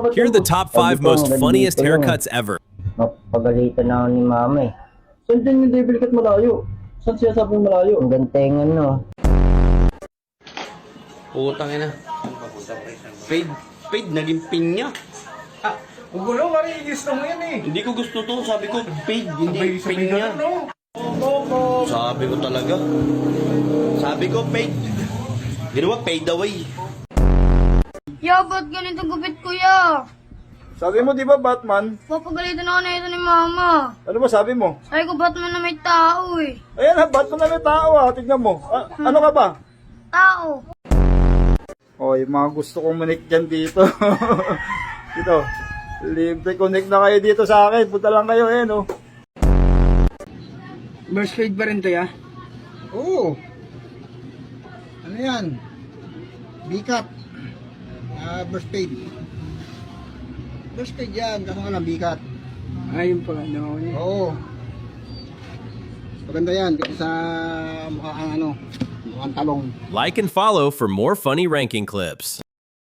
Here are the top 5 most funniest haircuts ever. Mapagalitan na ako ni mama eh. Saan dyan yung devil cut malayo? Saan siya sabing malayo? Ang gantengan no. Putang ina. Fade, naging pinya. Ang gulo, Mari, gusto mo yan eh. Hindi ko gusto to, sabi ko fade, hindi Sabay pinya. no? Sabi ko talaga. Sabi ko fade. Ginawa fade away. Ya, ba't ganito gupit kuya? Sabi mo di ba Batman? Papagalitan ako na ito ni mama. Ano ba sabi mo? Sabi ko Batman na may tao eh. Ayan ha, Batman na may tao ha. Tignan mo. Ano ka ba? Tao. Oh, yung mga gusto kong manik dyan dito. Dito. Libre connect na kayo dito sa akin. Punta lang kayo eh no. Burst fade pa rin to ya? Oo. Ano yan? Bikat. Burst fade. Burst fade yan, kaso nga lang bikat. Ayun pala, no. Oo. Maganda yan, kasi sa mukhang mukhang talong. Like and follow for more funny ranking clips.